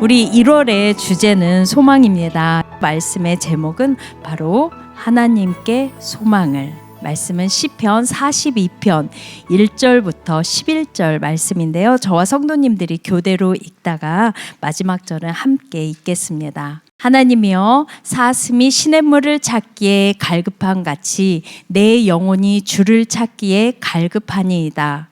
우리 1월의 주제는 소망입니다. 말씀의 제목은 바로 하나님께 소망을. 말씀은 시편 42편 1절부터 11절 말씀인데요. 저와 성도님들이 교대로 읽다가 마지막 절은 함께 읽겠습니다. 하나님이여, 사슴이 시냇물을 찾기에 갈급한 같이 내 영혼이 주를 찾기에 갈급하니이다.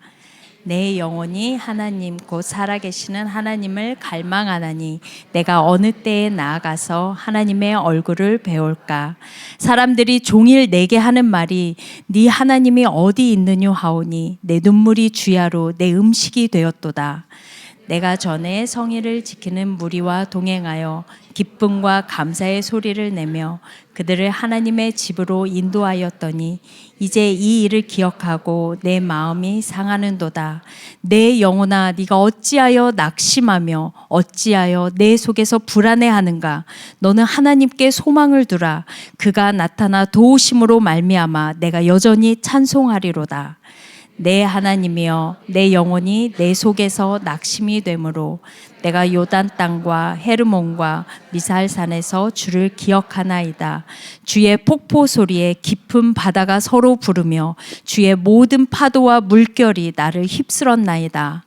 내 영혼이 하나님 곧 살아계시는 하나님을 갈망하나니 내가 어느 때에 나아가서 하나님의 얼굴을 배울까. 사람들이 종일 내게 하는 말이 네 하나님이 어디 있느냐 하오니 내 눈물이 주야로 내 음식이 되었도다. 내가 전에 성의를 지키는 무리와 동행하여 기쁨과 감사의 소리를 내며 그들을 하나님의 집으로 인도하였더니 이제 이 일을 기억하고 내 마음이 상하는도다. 내 영혼아, 네가 어찌하여 낙심하며 어찌하여 내 속에서 불안해하는가. 너는 하나님께 소망을 두라. 그가 나타나 도우심으로 말미암아 내가 여전히 찬송하리로다. 내 하나님이여, 내 영혼이 내 속에서 낙심이 되므로 내가 요단 땅과 헤르몬과 미살산에서 주를 기억하나이다. 주의 폭포 소리에 깊은 바다가 서로 부르며 주의 모든 파도와 물결이 나를 휩쓸었나이다.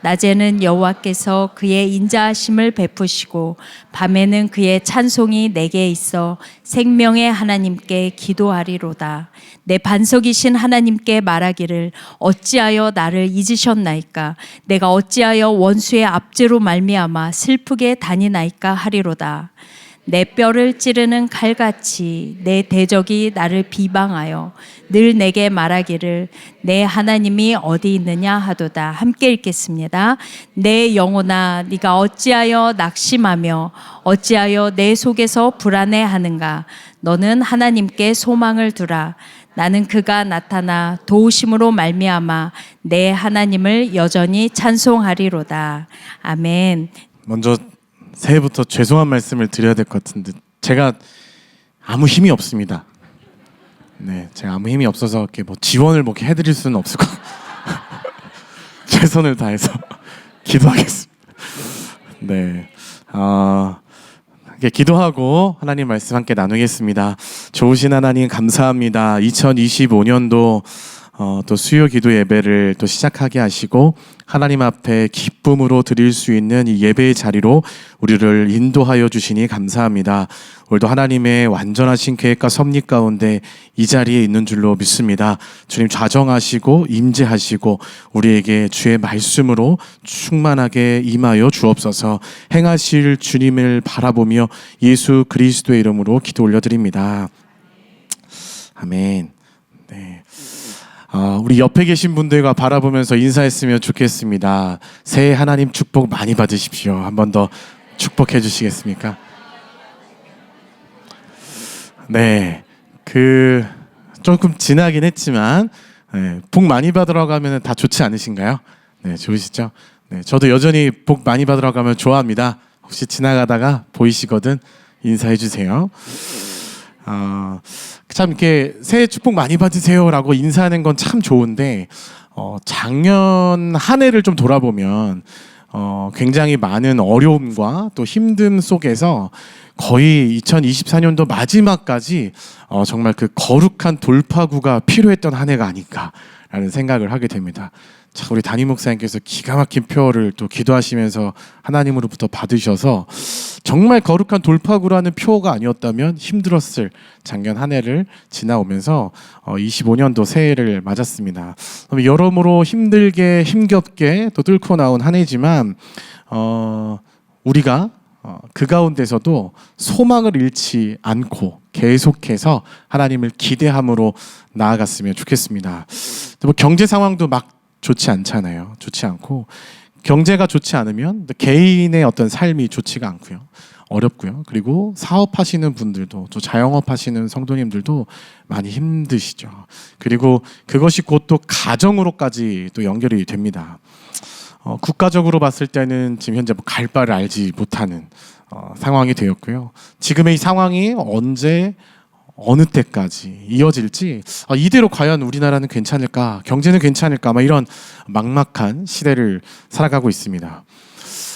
낮에는 여호와께서 그의 인자하심을 베푸시고 밤에는 그의 찬송이 내게 있어 생명의 하나님께 기도하리로다. 내 반석이신 하나님께 말하기를 어찌하여 나를 잊으셨나이까. 내가 어찌하여 원수의 압제로 말미암아 슬프게 다니나이까 하리로다. 내 뼈를 찌르는 칼같이 내 대적이 나를 비방하여 늘 내게 말하기를 내 하나님이 어디 있느냐 하도다. 함께 읽겠습니다. 내 영혼아, 네가 어찌하여 낙심하며 어찌하여 내 속에서 불안해하는가. 너는 하나님께 소망을 두라. 나는 그가 나타나 도우심으로 말미암아 내 하나님을 여전히 찬송하리로다. 아멘. 먼저 새해부터 죄송한 말씀을 드려야 될 것 같은데 제가 아무 힘이 없습니다. 네, 제가 아무 힘이 없어서 이렇게 뭐 지원을 뭐 이렇게 해드릴 수는 없을 것 최선을 다해서 기도하겠습니다. 네, 기도하고 하나님 말씀 함께 나누겠습니다. 좋으신 하나님 감사합니다. 2025년도 또 수요 기도 예배를 또 시작하게 하시고 하나님 앞에 기쁨으로 드릴 수 있는 이 예배의 자리로 우리를 인도하여 주시니 감사합니다. 오늘도 하나님의 완전하신 계획과 섭리 가운데 이 자리에 있는 줄로 믿습니다. 주님 좌정하시고 임재하시고 우리에게 주의 말씀으로 충만하게 임하여 주옵소서. 행하실 주님을 바라보며 예수 그리스도의 이름으로 기도 올려드립니다. 아멘. 네. 우리 옆에 계신 분들과 바라보면서 인사했으면 좋겠습니다. 새해 하나님 축복 많이 받으십시오. 한 번 더 축복해 주시겠습니까? 네, 조금 지나긴 했지만 복 많이 받으러 가면 다 좋지 않으신가요? 네, 좋으시죠? 네, 저도 여전히 복 많이 받으러 가면 좋아합니다. 혹시 지나가다가 보이시거든 인사해 주세요. 참 이렇게 새해 축복 많이 받으세요라고 인사하는 건 참 좋은데 작년 한 해를 좀 돌아보면 굉장히 많은 어려움과 또 힘듦 속에서 거의 2024년도 마지막까지 정말 그 거룩한 돌파구가 필요했던 한 해가 아닐까라는 생각을 하게 됩니다. 자, 우리 담임 목사님께서 기가 막힌 표를 또 기도하시면서 하나님으로부터 받으셔서 정말 거룩한 돌파구라는 표가 아니었다면 힘들었을 작년 한 해를 지나오면서 25년도 새해를 맞았습니다. 여러모로 힘들게 힘겹게 또 뚫고 나온 한 해지만 우리가 그 가운데서도 소망을 잃지 않고 계속해서 하나님을 기대함으로 나아갔으면 좋겠습니다. 뭐 경제 상황도 막 좋지 않잖아요. 좋지 않고 경제가 좋지 않으면 개인의 어떤 삶이 좋지가 않고요. 어렵고요. 그리고 사업하시는 분들도 또 자영업 하시는 성도님들도 많이 힘드시죠. 그리고 그것이 곧 또 가정으로까지 또 연결이 됩니다. 국가적으로 봤을 때는 지금 현재 갈 바를 알지 못하는 상황이 되었고요. 지금의 이 상황이 언제 어느 때까지 이어질지 이대로 과연 우리나라는 괜찮을까, 경제는 괜찮을까, 이런 막막한 시대를 살아가고 있습니다.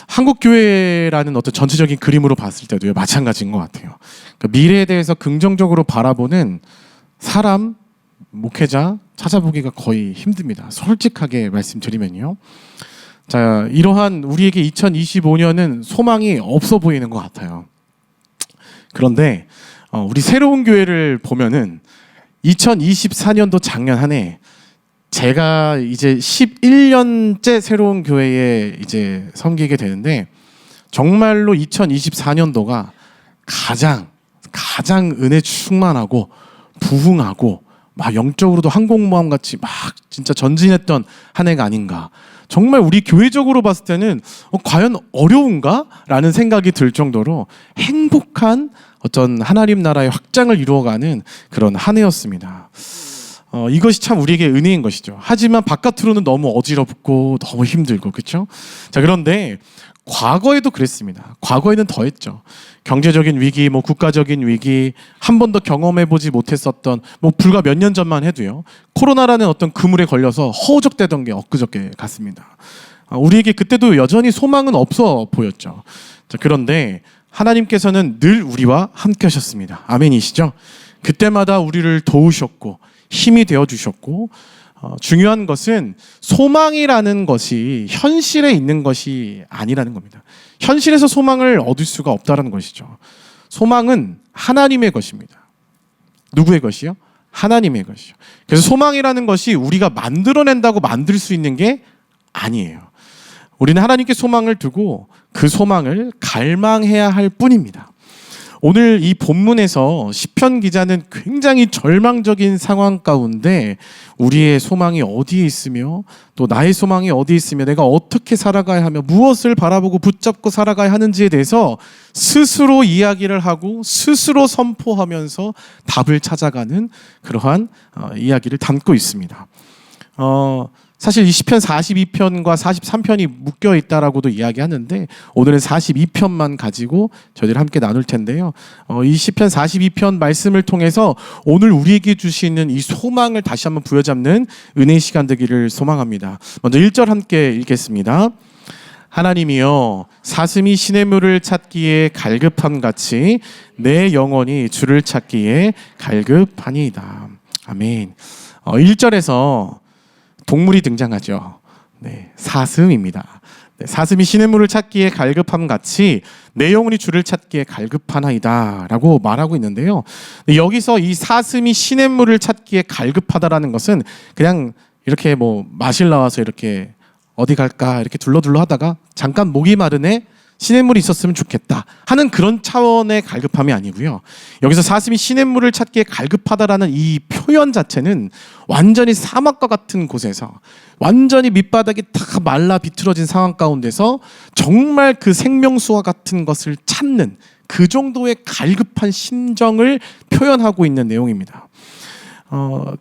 한국 교회라는 어떤 전체적인 그림으로 봤을 때도 마찬가지인 것 같아요. 그러니까 미래에 대해서 긍정적으로 바라보는 사람, 목회자 찾아보기가 거의 힘듭니다. 솔직하게 말씀드리면요. 자, 이러한 우리에게 2025년은 소망이 없어 보이는 것 같아요. 그런데 우리 새로운 교회를 보면은 2024년도 작년 한 해 제가 이제 11년째 새로운 교회에 이제 섬기게 되는데 정말로 2024년도가 가장 은혜 충만하고 부흥하고 막 영적으로도 항공모함 같이 막 진짜 전진했던 한 해가 아닌가. 정말 우리 교회적으로 봤을 때는 과연 어려운가? 라는 생각이 들 정도로 행복한 어떤 하나님 나라의 확장을 이루어가는 그런 한 해였습니다. 이것이 참 우리에게 은혜인 것이죠. 하지만 바깥으로는 너무 어지럽고 너무 힘들고, 그렇죠? 자, 그런데 과거에도 그랬습니다. 과거에는 더했죠. 경제적인 위기, 국가적인 위기, 한 번도 경험해보지 못했었던, 불과 몇 년 전만 해도요. 코로나라는 어떤 그물에 걸려서 허우적대던 게 엊그저께 같습니다. 우리에게 그때도 여전히 소망은 없어 보였죠. 자, 그런데 하나님께서는 늘 우리와 함께 하셨습니다. 아멘이시죠? 그때마다 우리를 도우셨고 힘이 되어주셨고 중요한 것은 소망이라는 것이 현실에 있는 것이 아니라는 겁니다. 현실에서 소망을 얻을 수가 없다는 것이죠. 소망은 하나님의 것입니다. 누구의 것이요? 하나님의 것이요. 그래서 소망이라는 것이 우리가 만들어낸다고 만들 수 있는 게 아니에요. 우리는 하나님께 소망을 두고 그 소망을 갈망해야 할 뿐입니다. 오늘 이 본문에서 시편 기자는 굉장히 절망적인 상황 가운데 우리의 소망이 어디에 있으며 또 나의 소망이 어디에 있으며 내가 어떻게 살아가야 하며 무엇을 바라보고 붙잡고 살아가야 하는지에 대해서 스스로 이야기를 하고 스스로 선포하면서 답을 찾아가는 그러한 이야기를 담고 있습니다. 사실 이 시편 42편과 43편이 묶여 있다라고도 이야기하는데 오늘은 42편만 가지고 저희들 함께 나눌 텐데요. 이 시편 42편 말씀을 통해서 오늘 우리에게 주시는 이 소망을 다시 한번 부여잡는 은혜의 시간 되기를 소망합니다. 먼저 1절 함께 읽겠습니다. 하나님이여 사슴이 시냇물을 찾기에 갈급함 같이 내 영혼이 주를 찾기에 갈급하니이다. 아멘. 1절에서 동물이 등장하죠. 네, 사슴입니다. 네, 사슴이 시냇물을 찾기에 갈급함 같이 내 영혼이 주를 찾기에 갈급하나이다 라고 말하고 있는데요. 여기서 이 사슴이 시냇물을 찾기에 갈급하다라는 것은 그냥 이렇게 마실 나와서 이렇게 어디 갈까 이렇게 둘러둘러 하다가 잠깐 목이 마르네 시냇물이 있었으면 좋겠다 하는 그런 차원의 갈급함이 아니고요. 여기서 사슴이 시냇물을 찾기에 갈급하다라는 이 표현 자체는 완전히 사막과 같은 곳에서 완전히 밑바닥이 다 말라 비틀어진 상황 가운데서 정말 그 생명수와 같은 것을 찾는 그 정도의 갈급한 심정을 표현하고 있는 내용입니다.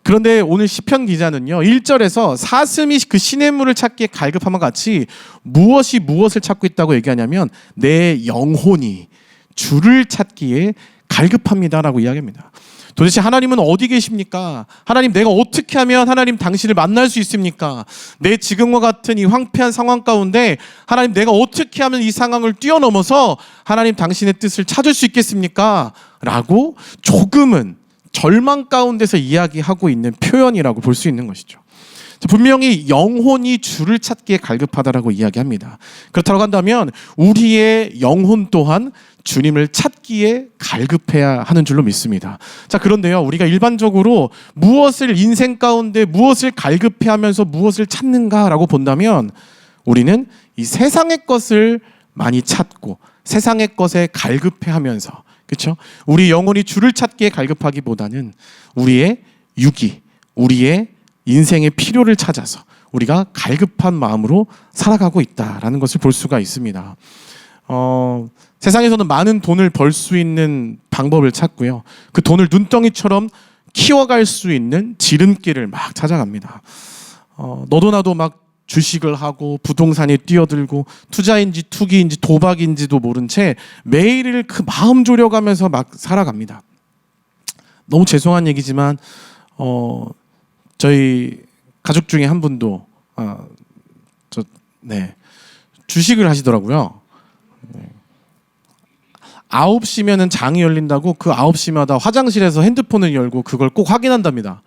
그런데 오늘 시편 기자는요 1절에서 사슴이 그 시냇물을 찾기에 갈급함과 같이 무엇이 무엇을 찾고 있다고 얘기하냐면 내 영혼이 주를 찾기에 갈급합니다라고 이야기합니다. 도대체 하나님은 어디 계십니까? 하나님 내가 어떻게 하면 하나님 당신을 만날 수 있습니까? 내 지금과 같은 이 황폐한 상황 가운데 하나님 내가 어떻게 하면 이 상황을 뛰어넘어서 하나님 당신의 뜻을 찾을 수 있겠습니까? 라고 조금은 절망 가운데서 이야기하고 있는 표현이라고 볼 수 있는 것이죠. 분명히 영혼이 주를 찾기에 갈급하다라고 이야기합니다. 그렇다고 한다면 우리의 영혼 또한 주님을 찾기에 갈급해야 하는 줄로 믿습니다. 자, 그런데요, 우리가 일반적으로 무엇을 인생 가운데 무엇을 갈급해하면서 무엇을 찾는가라고 본다면 우리는 이 세상의 것을 많이 찾고 세상의 것에 갈급해하면서 그렇죠? 우리 영혼이 주를 찾기에 갈급하기보다는 우리의 유기, 우리의 인생의 필요를 찾아서 우리가 갈급한 마음으로 살아가고 있다라는 것을 볼 수가 있습니다. 세상에서는 많은 돈을 벌 수 있는 방법을 찾고요. 그 돈을 눈덩이처럼 키워갈 수 있는 지름길을 막 찾아갑니다. 너도 나도 막 주식을 하고 부동산에 뛰어들고 투자인지 투기인지 도박인지도 모른 채 매일을 그 마음 졸여가면서 막 살아갑니다. 너무 죄송한 얘기지만 저희 가족 중에 한 분도 주식을 하시더라고요. 9시면은 장이 열린다고 그 9시마다 화장실에서 핸드폰을 열고 그걸 꼭 확인한답니다.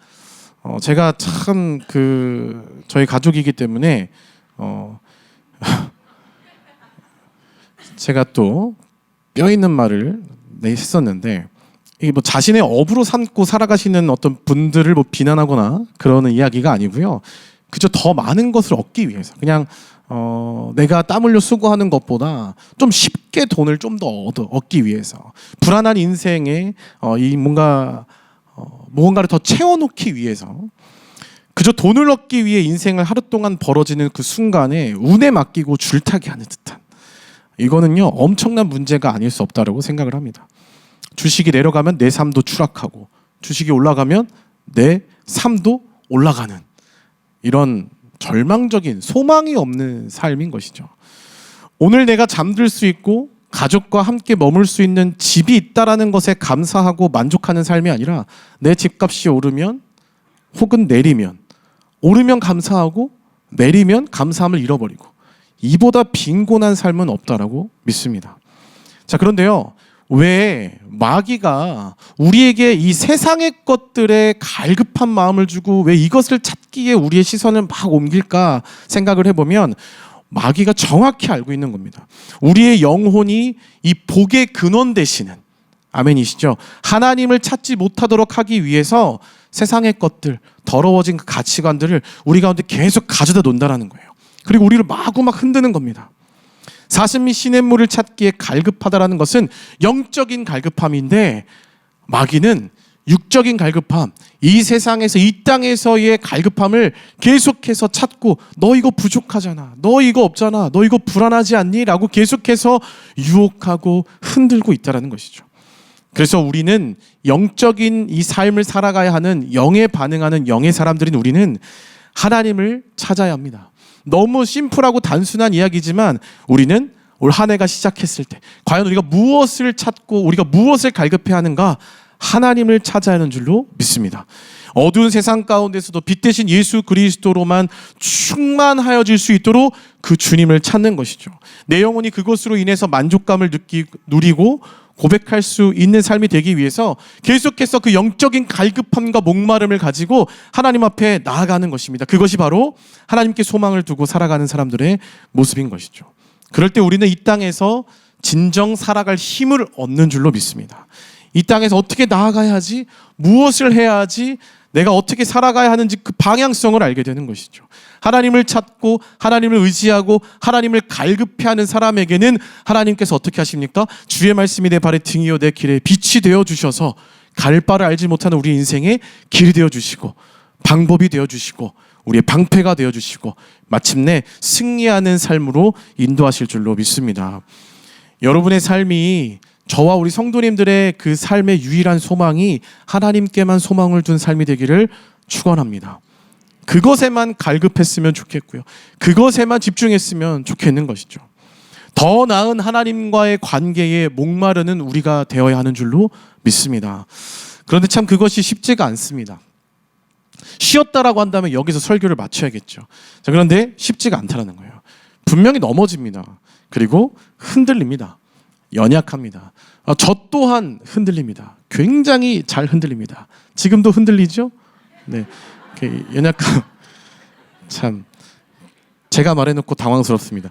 제가 참 저희 가족이기 때문에 제가 또 뼈 있는 말을 했었는데, 이게 뭐 자신의 업으로 삼고 살아가시는 어떤 분들을 뭐 비난하거나 그러는 이야기가 아니고요. 그저 더 많은 것을 얻기 위해서, 그냥 내가 땀 흘려 수고하는 것보다 좀 쉽게 돈을 좀 더 얻기 위해서, 불안한 인생에 이 무언가를 더 채워놓기 위해서, 그저 돈을 얻기 위해 인생을 하루 동안 벌어지는 그 순간에 운에 맡기고 줄타기 하는 듯한, 이거는요 엄청난 문제가 아닐 수 없다고 생각을 합니다. 주식이 내려가면 내 삶도 추락하고, 주식이 올라가면 내 삶도 올라가는, 이런 절망적인 소망이 없는 삶인 것이죠. 오늘 내가 잠들 수 있고 가족과 함께 머물 수 있는 집이 있다라는 것에 감사하고 만족하는 삶이 아니라, 내 집값이 오르면 혹은 내리면, 오르면 감사하고 내리면 감사함을 잃어버리고, 이보다 빈곤한 삶은 없다라고 믿습니다. 자, 그런데요, 왜 마귀가 우리에게 이 세상의 것들에 갈급한 마음을 주고 왜 이것을 찾기에 우리의 시선을 막 옮길까 생각을 해보면, 마귀가 정확히 알고 있는 겁니다. 우리의 영혼이 이 복의 근원 되시는, 아멘이시죠? 하나님을 찾지 못하도록 하기 위해서 세상의 것들, 더러워진 그 가치관들을 우리 가운데 계속 가져다 놓는다는 거예요. 그리고 우리를 마구 막 흔드는 겁니다. 사슴이 시냇물을 찾기에 갈급하다라는 것은 영적인 갈급함인데, 마귀는 육적인 갈급함, 이 세상에서, 이 땅에서의 갈급함을 계속해서 찾고, 너 이거 부족하잖아, 너 이거 없잖아, 너 이거 불안하지 않니? 라고 계속해서 유혹하고 흔들고 있다는 것이죠. 그래서 우리는 영적인 이 삶을 살아가야 하는, 영에 반응하는 영의 사람들인 우리는 하나님을 찾아야 합니다. 너무 심플하고 단순한 이야기지만, 우리는 올 한 해가 시작했을 때 과연 우리가 무엇을 찾고 우리가 무엇을 갈급해야 하는가? 하나님을 찾아야 하는 줄로 믿습니다. 어두운 세상 가운데서도 빛 대신 예수 그리스도로만 충만하여질 수 있도록 그 주님을 찾는 것이죠. 내 영혼이 그것으로 인해서 만족감을 누리고 고백할 수 있는 삶이 되기 위해서 계속해서 그 영적인 갈급함과 목마름을 가지고 하나님 앞에 나아가는 것입니다. 그것이 바로 하나님께 소망을 두고 살아가는 사람들의 모습인 것이죠. 그럴 때 우리는 이 땅에서 진정 살아갈 힘을 얻는 줄로 믿습니다. 이 땅에서 어떻게 나아가야 하지? 무엇을 해야 하지? 내가 어떻게 살아가야 하는지 그 방향성을 알게 되는 것이죠. 하나님을 찾고 하나님을 의지하고 하나님을 갈급해하는 사람에게는 하나님께서 어떻게 하십니까? 주의 말씀이 내 발의 등이요 내 길에 빛이 되어주셔서 갈 바를 알지 못하는 우리 인생의 길이 되어주시고, 방법이 되어주시고, 우리의 방패가 되어주시고, 마침내 승리하는 삶으로 인도하실 줄로 믿습니다. 여러분의 삶이, 저와 우리 성도님들의 그 삶의 유일한 소망이 하나님께만 소망을 둔 삶이 되기를 축원합니다. 그것에만 갈급했으면 좋겠고요, 그것에만 집중했으면 좋겠는 것이죠. 더 나은 하나님과의 관계에 목마르는 우리가 되어야 하는 줄로 믿습니다. 그런데 참 그것이 쉽지가 않습니다. 쉬었다라고 한다면 여기서 설교를 마쳐야겠죠. 자, 그런데 쉽지가 않다라는 거예요. 분명히 넘어집니다. 그리고 흔들립니다. 연약합니다. 저 또한 흔들립니다. 굉장히 잘 흔들립니다. 지금도 흔들리죠? 네, 연약함. 참 제가 말해놓고 당황스럽습니다.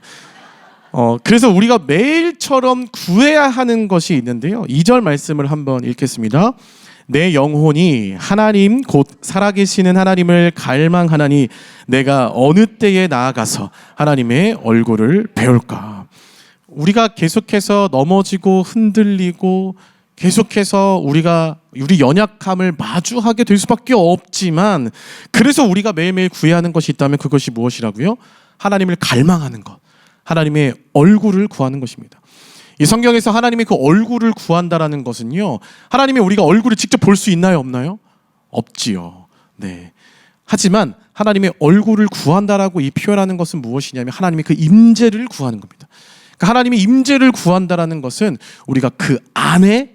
그래서 우리가 매일처럼 구해야 하는 것이 있는데요, 2절 말씀을 한번 읽겠습니다. 내 영혼이 하나님 곧 살아계시는 하나님을 갈망하나니 내가 어느 때에 나아가서 하나님의 얼굴을 배울까. 우리가 계속해서 넘어지고 흔들리고 계속해서 우리가 우리 연약함을 마주하게 될 수밖에 없지만, 그래서 우리가 매일매일 구해야 하는 것이 있다면 그것이 무엇이라고요? 하나님을 갈망하는 것, 하나님의 얼굴을 구하는 것입니다. 이 성경에서 하나님의 그 얼굴을 구한다라는 것은요, 하나님의 우리가 얼굴을 직접 볼 수 있나요, 없나요? 없지요. 네. 하지만 하나님의 얼굴을 구한다라고 이 표현하는 것은 무엇이냐면 하나님의 그 임재를 구하는 겁니다. 그러니까 하나님의 임재를 구한다라는 것은 우리가 그 안에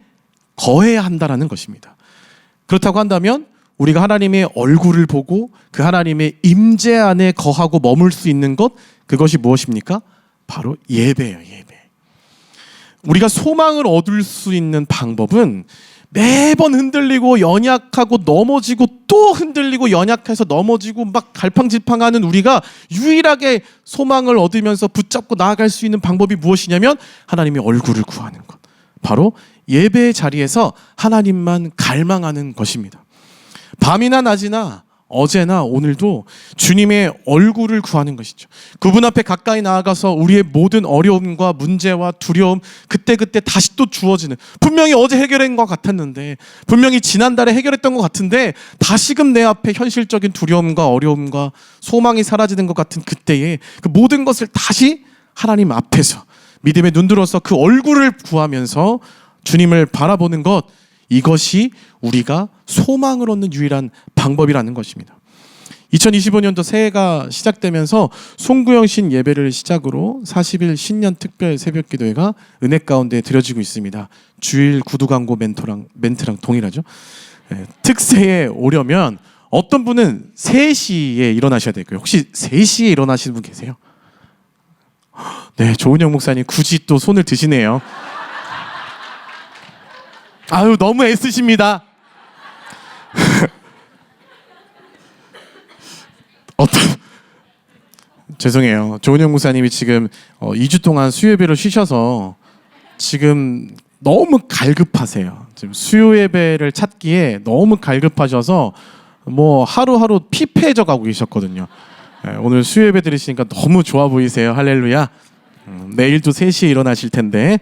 거해야 한다라는 것입니다. 그렇다고 한다면 우리가 하나님의 얼굴을 보고 그 하나님의 임재 안에 거하고 머물 수 있는 것, 그것이 무엇입니까? 바로 예배예요. 예배. 우리가 소망을 얻을 수 있는 방법은 매번 흔들리고 연약하고 넘어지고 또 흔들리고 연약해서 넘어지고 막 갈팡질팡하는 우리가 유일하게 소망을 얻으면서 붙잡고 나아갈 수 있는 방법이 무엇이냐면 하나님의 얼굴을 구하는 것. 바로 예배의 자리에서 하나님만 갈망하는 것입니다. 밤이나 낮이나 어제나 오늘도 주님의 얼굴을 구하는 것이죠. 그분 앞에 가까이 나아가서 우리의 모든 어려움과 문제와 두려움 그때그때 다시 또 주어지는, 분명히 어제 해결한 것 같았는데, 분명히 지난달에 해결했던 것 같은데 다시금 내 앞에 현실적인 두려움과 어려움과 소망이 사라지는 것 같은 그때에 그 모든 것을 다시 하나님 앞에서 믿음의 눈 들어서 그 얼굴을 구하면서 주님을 바라보는 것, 이것이 우리가 소망을 얻는 유일한 방법이라는 것입니다. 2025년도 새해가 시작되면서 송구영 신 예배를 시작으로 40일 신년 특별 새벽 기도회가 은혜 가운데 드려지고 있습니다. 주일 구두 광고 멘트랑 동일하죠. 네, 특새에 오려면 어떤 분은 3시에 일어나셔야 되고요. 혹시 3시에 일어나시는 분 계세요? 네, 조은영 목사님 굳이 또 손을 드시네요. 아유, 너무 애쓰십니다. 죄송해요. 조은영 목사님이 지금 2주 동안 수요예배로 쉬셔서 지금 너무 갈급하세요. 지금 수요예배를 찾기에 너무 갈급하셔서 뭐 하루하루 피폐해져 가고 계셨거든요. 네, 오늘 수요예배 들으시니까 너무 좋아 보이세요. 할렐루야. 내일도 3시에 일어나실 텐데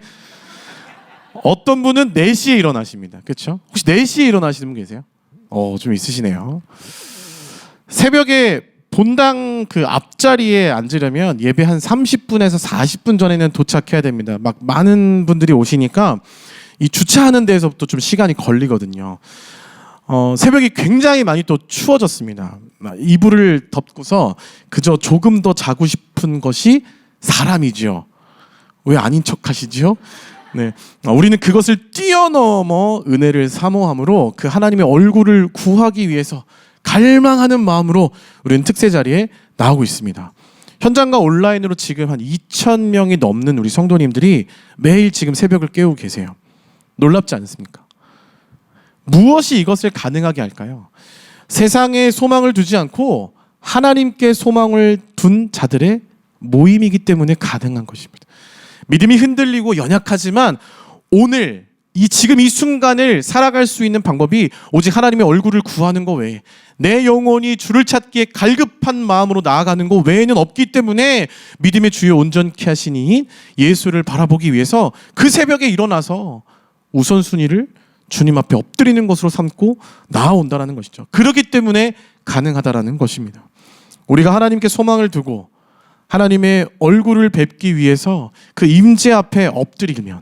어떤 분은 4시에 일어나십니다. 그렇죠? 혹시 4시에 일어나시는 분 계세요? 좀 있으시네요. 새벽에 본당 그 앞자리에 앉으려면 예배 한 30분에서 40분 전에는 도착해야 됩니다. 막 많은 분들이 오시니까 이 주차하는 데에서부터 좀 시간이 걸리거든요. 새벽이 굉장히 많이 또 추워졌습니다. 이불을 덮고서 그저 조금 더 자고 싶은 것이 사람이지요. 왜 아닌 척 하시지요? 네, 우리는 그것을 뛰어넘어 은혜를 사모함으로 그 하나님의 얼굴을 구하기 위해서 갈망하는 마음으로 우리는 특세 자리에 나오고 있습니다. 현장과 온라인으로 지금 한 2,000명이 넘는 우리 성도님들이 매일 지금 새벽을 깨우고 계세요. 놀랍지 않습니까? 무엇이 이것을 가능하게 할까요? 세상에 소망을 두지 않고 하나님께 소망을 둔 자들의 모임이기 때문에 가능한 것입니다. 믿음이 흔들리고 연약하지만 오늘 지금 이 순간을 살아갈 수 있는 방법이 오직 하나님의 얼굴을 구하는 것 외에, 내 영혼이 주를 찾기에 갈급한 마음으로 나아가는 것 외에는 없기 때문에 믿음의 주요 온전케 하신 이인 예수를 바라보기 위해서 그 새벽에 일어나서 우선순위를 주님 앞에 엎드리는 것으로 삼고 나아온다는 것이죠. 그렇기 때문에 가능하다는 것입니다. 우리가 하나님께 소망을 두고 하나님의 얼굴을 뵙기 위해서 그 임재 앞에 엎드리면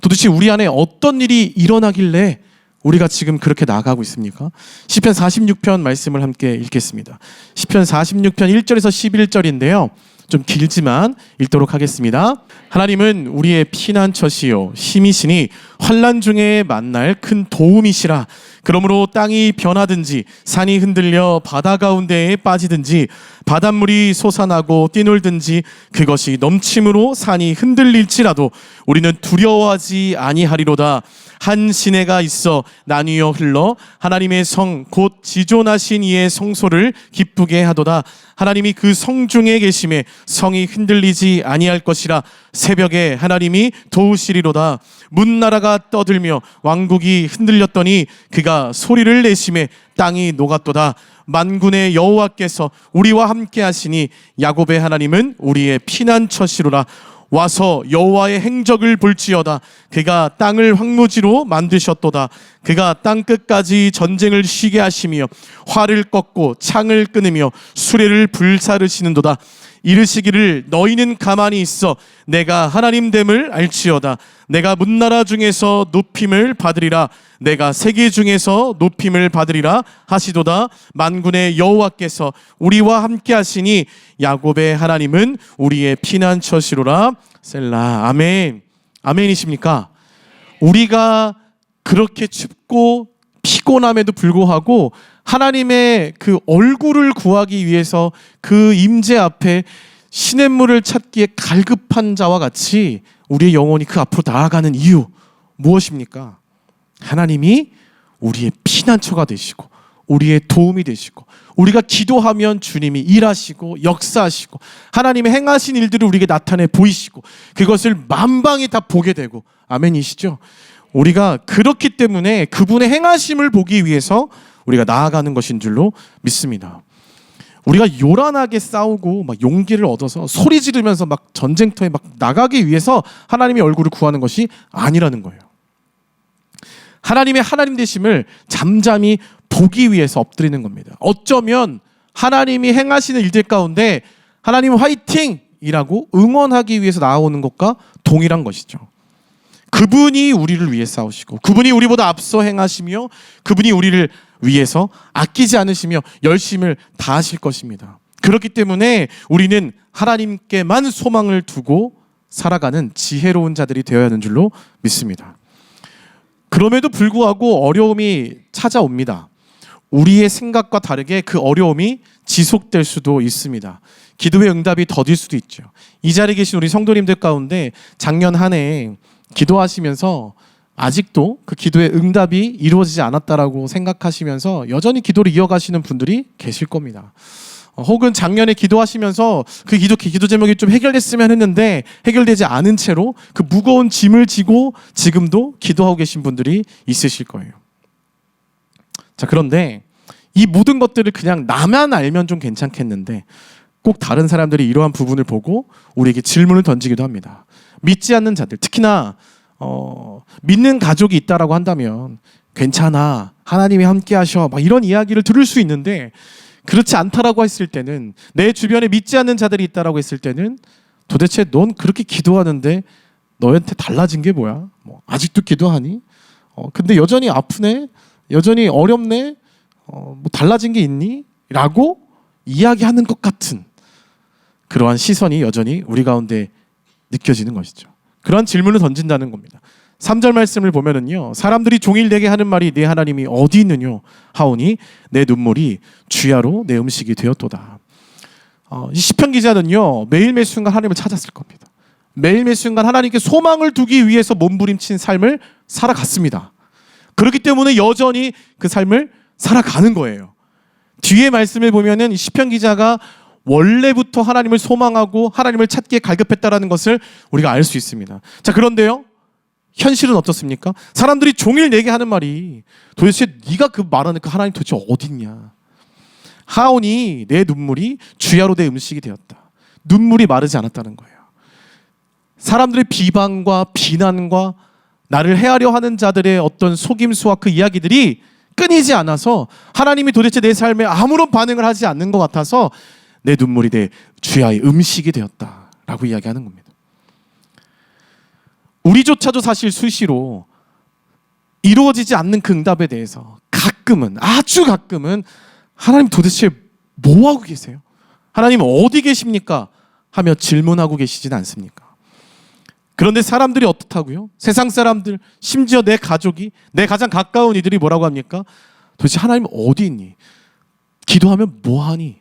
도대체 우리 안에 어떤 일이 일어나길래 우리가 지금 그렇게 나아가고 있습니까? 시편 46편 말씀을 함께 읽겠습니다. 시편 46편 1절에서 11절인데요. 좀 길지만 읽도록 하겠습니다. 하나님은 우리의 피난처시요 힘이시니 환난 중에 만날 큰 도움이시라. 그러므로 땅이 변하든지 산이 흔들려 바다 가운데에 빠지든지 바닷물이 솟아나고 뛰놀든지 그것이 넘침으로 산이 흔들릴지라도 우리는 두려워하지 아니하리로다. 한 시내가 있어 나뉘어 흘러 하나님의 성 곧 지존하신 이의 성소를 기쁘게 하도다. 하나님이 그 성 중에 계심에 성이 흔들리지 아니할 것이라. 새벽에 하나님이 도우시리로다. 문나라가 떠들며 왕국이 흔들렸더니 그가 소리를 내심에 땅이 녹았도다. 만군의 여호와께서 우리와 함께 하시니 야곱의 하나님은 우리의 피난처시로라. 와서 여호와의 행적을 볼지어다. 그가 땅을 황무지로 만드셨도다. 그가 땅 끝까지 전쟁을 쉬게 하시며 활을 꺾고 창을 끊으며 수레를 불사르시는도다. 이르시기를 너희는 가만히 있어 내가 하나님됨을 알지어다. 내가 문나라 중에서 높임을 받으리라. 내가 세계 중에서 높임을 받으리라 하시도다. 만군의 여호와께서 우리와 함께 하시니 야곱의 하나님은 우리의 피난처시로라. 셀라. 아멘. 아멘이십니까? 우리가 그렇게 춥고 피곤함에도 불구하고 하나님의 그 얼굴을 구하기 위해서 그 임재 앞에 시냇물을 찾기에 갈급한 자와 같이 우리의 영혼이 그 앞으로 나아가는 이유 무엇입니까? 하나님이 우리의 피난처가 되시고 우리의 도움이 되시고 우리가 기도하면 주님이 일하시고 역사하시고 하나님의 행하신 일들을 우리에게 나타내 보이시고 그것을 만방이 다 보게 되고 아멘이시죠? 우리가 그렇기 때문에 그분의 행하심을 보기 위해서 우리가 나아가는 것인 줄로 믿습니다. 우리가 요란하게 싸우고 막 용기를 얻어서 소리 지르면서 막 전쟁터에 막 나가기 위해서 하나님의 얼굴을 구하는 것이 아니라는 거예요. 하나님의 하나님 되심을 잠잠히 보기 위해서 엎드리는 겁니다. 어쩌면 하나님이 행하시는 일들 가운데 하나님 화이팅이라고 응원하기 위해서 나아오는 것과 동일한 것이죠. 그분이 우리를 위해 싸우시고 그분이 우리보다 앞서 행하시며 그분이 우리를 위해서 아끼지 않으시며 열심을 다하실 것입니다. 그렇기 때문에 우리는 하나님께만 소망을 두고 살아가는 지혜로운 자들이 되어야 하는 줄로 믿습니다. 그럼에도 불구하고 어려움이 찾아옵니다. 우리의 생각과 다르게 그 어려움이 지속될 수도 있습니다. 기도의 응답이 더딜 수도 있죠. 이 자리에 계신 우리 성도님들 가운데 작년 한 해 기도하시면서 아직도 그 기도의 응답이 이루어지지 않았다라고 생각하시면서 여전히 기도를 이어가시는 분들이 계실 겁니다. 혹은 작년에 기도하시면서 그 기도 제목이 좀 해결됐으면 했는데 해결되지 않은 채로 그 무거운 짐을 지고 지금도 기도하고 계신 분들이 있으실 거예요. 자, 그런데 이 모든 것들을 그냥 나만 알면 좀 괜찮겠는데 꼭 다른 사람들이 이러한 부분을 보고 우리에게 질문을 던지기도 합니다. 믿지 않는 자들, 특히나 믿는 가족이 있다라고 한다면 괜찮아, 하나님이 함께 하셔, 막 이런 이야기를 들을 수 있는데 그렇지 않다라고 했을 때는 내 주변에 믿지 않는 자들이 있다라고 했을 때는 도대체 넌 그렇게 기도하는데 너한테 달라진 게 뭐야? 뭐 아직도 기도하니? 근데 여전히 아프네? 여전히 어렵네? 뭐 달라진 게 있니? 라고 이야기하는 것 같은 그러한 시선이 여전히 우리 가운데 느껴지는 것이죠. 그러한 질문을 던진다는 겁니다. 3절 말씀을 보면은요, 사람들이 종일 내게 하는 말이 내 하나님이 어디 있느뇨 하오니 내 눈물이 주야로 내 음식이 되었도다. 이 시편 기자는요 매일 매 순간 하나님을 찾았을 겁니다. 매일 매 순간 하나님께 소망을 두기 위해서 몸부림친 삶을 살아갔습니다. 그렇기 때문에 여전히 그 삶을 살아가는 거예요. 뒤에 말씀을 보면은 시편 기자가 원래부터 하나님을 소망하고 하나님을 찾기에 갈급했다라는 것을 우리가 알 수 있습니다. 자, 그런데요, 현실은 어떻습니까? 사람들이 종일 내게 하는 말이 도대체 네가 그 말하는 그 하나님 도대체 어딨냐? 하오니 내 눈물이 주야로 내 음식이 되었다. 눈물이 마르지 않았다는 거예요. 사람들의 비방과 비난과 나를 해하려 하는 자들의 어떤 속임수와 그 이야기들이 끊이지 않아서 하나님이 도대체 내 삶에 아무런 반응을 하지 않는 것 같아서 내 눈물이 내 주야의 음식이 되었다라고 이야기하는 겁니다. 우리조차도 사실 수시로 이루어지지 않는 그 응답에 대해서 가끔은, 아주 가끔은 하나님 도대체 뭐하고 계세요? 하나님 어디 계십니까? 하며 질문하고 계시진 않습니까? 그런데 사람들이 어떻다고요? 세상 사람들, 심지어 내 가족이, 내 가장 가까운 이들이 뭐라고 합니까? 도대체 하나님 어디 있니? 기도하면 뭐하니?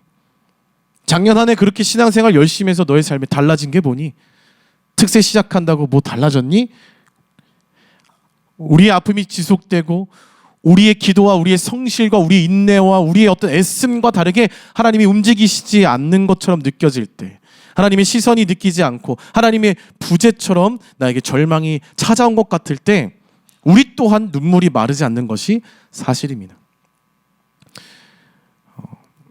작년 한 해 그렇게 신앙생활 열심히 해서 너의 삶에 달라진 게 뭐니? 특세 시작한다고 뭐 달라졌니? 우리의 아픔이 지속되고 우리의 기도와 우리의 성실과 우리의 인내와 우리의 어떤 애씀과 다르게 하나님이 움직이시지 않는 것처럼 느껴질 때, 하나님의 시선이 느끼지 않고 하나님의 부재처럼 나에게 절망이 찾아온 것 같을 때 우리 또한 눈물이 마르지 않는 것이 사실입니다.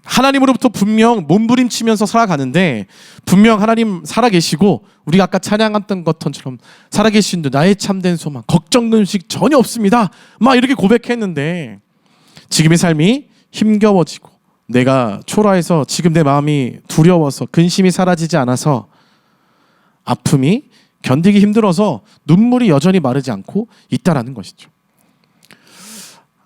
하나님으로부터 분명 몸부림치면서 살아가는데 분명 하나님 살아계시고 우리가 아까 찬양했던 것처럼 살아계신 분 나의 참된 소망 걱정 근심 전혀 없습니다 막 이렇게 고백했는데 지금의 삶이 힘겨워지고 내가 초라해서 지금 내 마음이 두려워서 근심이 사라지지 않아서 아픔이 견디기 힘들어서 눈물이 여전히 마르지 않고 있다라는 것이죠.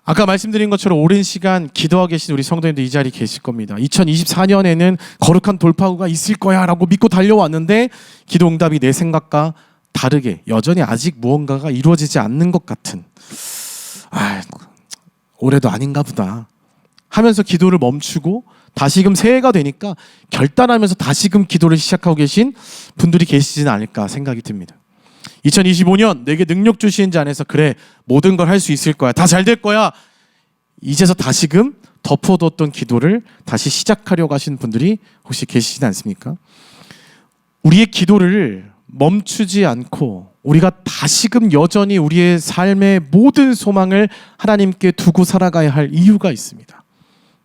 아까 말씀드린 것처럼 오랜 시간 기도하고 계신 우리 성도님들 이 자리에 계실 겁니다. 2024년에는 거룩한 돌파구가 있을 거야 라고 믿고 달려왔는데 기도 응답이 내 생각과 다르게 여전히 아직 무언가가 이루어지지 않는 것 같은 올해도 아닌가 보다 하면서 기도를 멈추고 다시금 새해가 되니까 결단하면서 다시금 기도를 시작하고 계신 분들이 계시지는 않을까 생각이 듭니다. 2025년 내게 능력 주신 자 안에서 그래 모든 걸 할 수 있을 거야. 다 잘 될 거야. 이제서 다시금 덮어뒀던 기도를 다시 시작하려고 하시는 분들이 혹시 계시지 않습니까? 우리의 기도를 멈추지 않고 우리가 다시금 여전히 우리의 삶의 모든 소망을 하나님께 두고 살아가야 할 이유가 있습니다.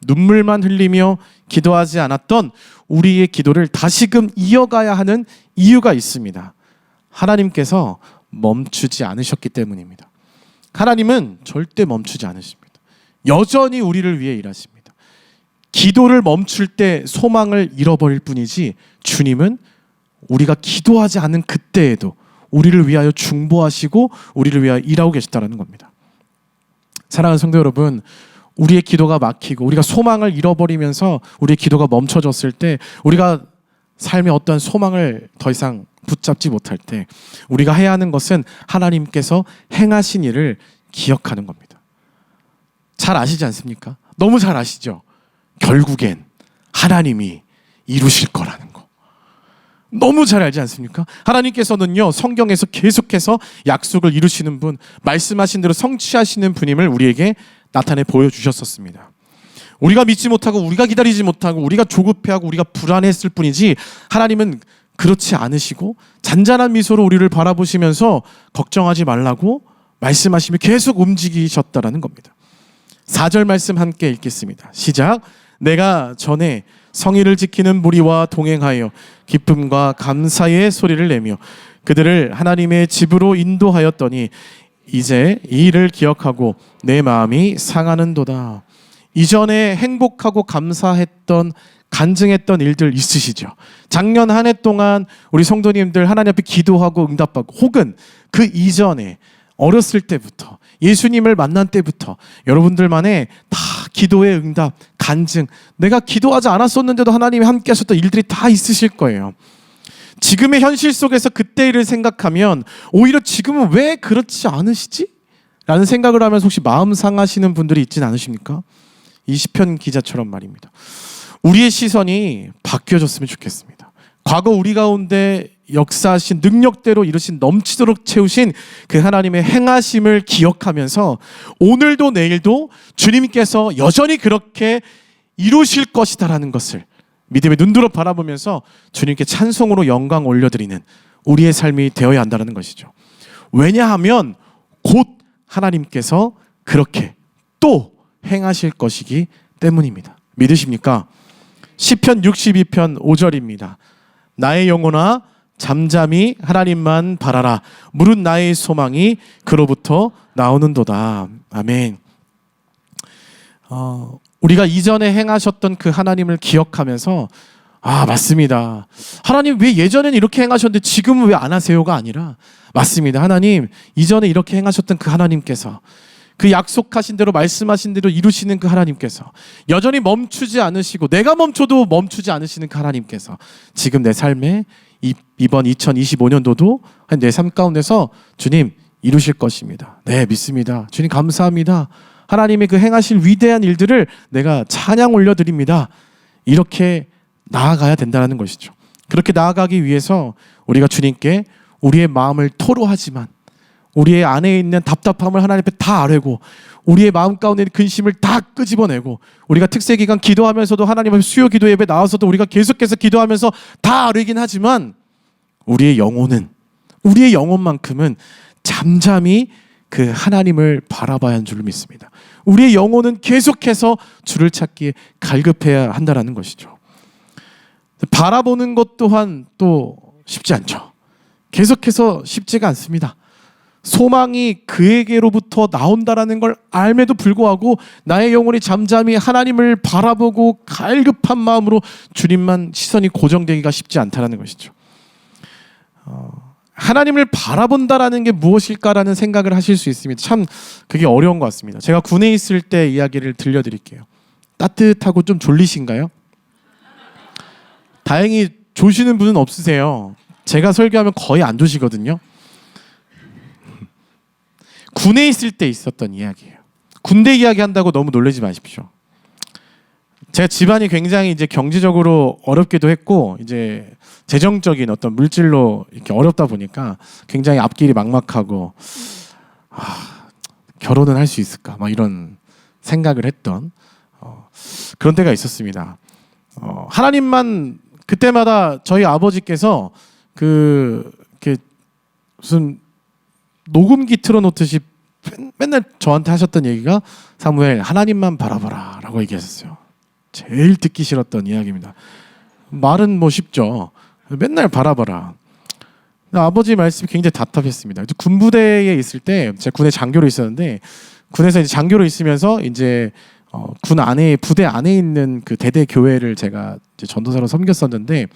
눈물만 흘리며 기도하지 않았던 우리의 기도를 다시금 이어가야 하는 이유가 있습니다. 하나님께서 멈추지 않으셨기 때문입니다. 하나님은 절대 멈추지 않으십니다. 여전히 우리를 위해 일하십니다. 기도를 멈출 때 소망을 잃어버릴 뿐이지 주님은 우리가 기도하지 않은 그때에도 우리를 위하여 중보하시고 우리를 위하여 일하고 계시다는 겁니다. 사랑하는 성도 여러분, 우리의 기도가 막히고 우리가 소망을 잃어버리면서 우리의 기도가 멈춰졌을 때, 우리가 삶의 어떤 소망을 더 이상 붙잡지 못할 때 우리가 해야 하는 것은 하나님께서 행하신 일을 기억하는 겁니다. 잘 아시지 않습니까? 너무 잘 아시죠? 결국엔 하나님이 이루실 거라는 거. 너무 잘 알지 않습니까? 하나님께서는요, 성경에서 계속해서 약속을 이루시는 분, 말씀하신 대로 성취하시는 분임을 우리에게 나타내 보여주셨었습니다. 우리가 믿지 못하고 우리가 기다리지 못하고 우리가 조급해하고 우리가 불안했을 뿐이지 하나님은 그렇지 않으시고 잔잔한 미소로 우리를 바라보시면서 걱정하지 말라고 말씀하시며 계속 움직이셨다라는 겁니다. 4절 말씀 함께 읽겠습니다. 시작. 내가 전에 성의를 지키는 무리와 동행하여 기쁨과 감사의 소리를 내며 그들을 하나님의 집으로 인도하였더니 이제 이 일을 기억하고 내 마음이 상하는도다. 이전에 행복하고 감사했던 간증했던 일들 있으시죠? 작년 한 해 동안 우리 성도님들 하나님 앞에 기도하고 응답받고, 혹은 그 이전에 어렸을 때부터 예수님을 만난 때부터 여러분들만의 다 기도의 응답, 간증, 내가 기도하지 않았었는데도 하나님이 함께 하셨던 일들이 다 있으실 거예요. 지금의 현실 속에서 그때 일을 생각하면 오히려 지금은 왜 그렇지 않으시지? 라는 생각을 하면서 혹시 마음 상하시는 분들이 있진 않으십니까? 이 시편 기자처럼 말입니다. 우리의 시선이 바뀌어졌으면 좋겠습니다. 과거 우리 가운데 역사하신 능력대로 이루신 넘치도록 채우신 그 하나님의 행하심을 기억하면서 오늘도 내일도 주님께서 여전히 그렇게 이루실 것이다라는 것을 믿음의 눈으로 바라보면서 주님께 찬송으로 영광 올려드리는 우리의 삶이 되어야 한다는 것이죠. 왜냐하면 곧 하나님께서 그렇게 또 행하실 것이기 때문입니다. 믿으십니까? 시편 62편 5절입니다. 나의 영혼아 잠잠히 하나님만 바라라. 무릇 나의 소망이 그로부터 나오는도다. 아멘. 우리가 이전에 행하셨던 그 하나님을 기억하면서 맞습니다. 하나님 왜 예전에는 이렇게 행하셨는데 지금은 왜 안 하세요가 아니라, 맞습니다. 하나님 이전에 이렇게 행하셨던 그 하나님께서, 그 약속하신 대로 말씀하신 대로 이루시는 그 하나님께서 여전히 멈추지 않으시고 내가 멈춰도 멈추지 않으시는 그 하나님께서 지금 내 삶에 이번 2025년도도 내 삶 가운데서 주님 이루실 것입니다. 네, 믿습니다. 주님 감사합니다. 하나님의 그 행하실 위대한 일들을 내가 찬양 올려드립니다. 이렇게 나아가야 된다는 것이죠. 그렇게 나아가기 위해서 우리가 주님께 우리의 마음을 토로하지만 우리의 안에 있는 답답함을 하나님 앞에 다 아뢰고 우리의 마음 가운데 있는 근심을 다 끄집어내고, 우리가 특세기간 기도하면서도 하나님 앞에 수요 기도 예배 나와서도 우리가 계속해서 기도하면서 다 아뢰긴 하지만 우리의 영혼만큼은 잠잠히 그 하나님을 바라봐야 하는 줄 믿습니다. 우리의 영혼은 계속해서 주를 찾기에 갈급해야 한다는 것이죠. 바라보는 것 또한 또 쉽지 않죠. 계속해서 쉽지가 않습니다. 소망이 그에게로부터 나온다라는 걸 알매도 불구하고 나의 영혼이 잠잠히 하나님을 바라보고 갈급한 마음으로 주님만 시선이 고정되기가 쉽지 않다는 것이죠. 하나님을 바라본다라는 게 무엇일까라는 생각을 하실 수 있습니다. 참 그게 어려운 것 같습니다. 제가 군에 있을 때 이야기를 들려드릴게요. 따뜻하고 좀 졸리신가요? 다행히 조시는 분은 없으세요. 제가 설교하면 거의 안 조시거든요. 군에 있을 때 있었던 이야기예요. 군대 이야기 한다고 너무 놀라지 마십시오. 제가 집안이 굉장히 이제 경제적으로 어렵기도 했고 이제 재정적인 어떤 물질로 이렇게 어렵다 보니까 굉장히 앞길이 막막하고 결혼은 할 수 있을까 막 이런 생각을 했던 그런 때가 있었습니다. 하나님만 그때마다 저희 아버지께서 이렇게 무슨 녹음기 틀어놓듯이 맨날 저한테 하셨던 얘기가 사무엘 하나님만 바라봐라 라고 얘기하셨어요. 제일 듣기 싫었던 이야기입니다. 말은 뭐 쉽죠. 맨날 바라봐라. 아버지 말씀이 굉장히 답답했습니다. 군부대에 있을 때 제가 군에 장교로 있었는데 군에서 이제 장교로 있으면서 이제 군 안에 부대 안에 있는 그 대대 교회를 제가 이제 전도사로 섬겼었는데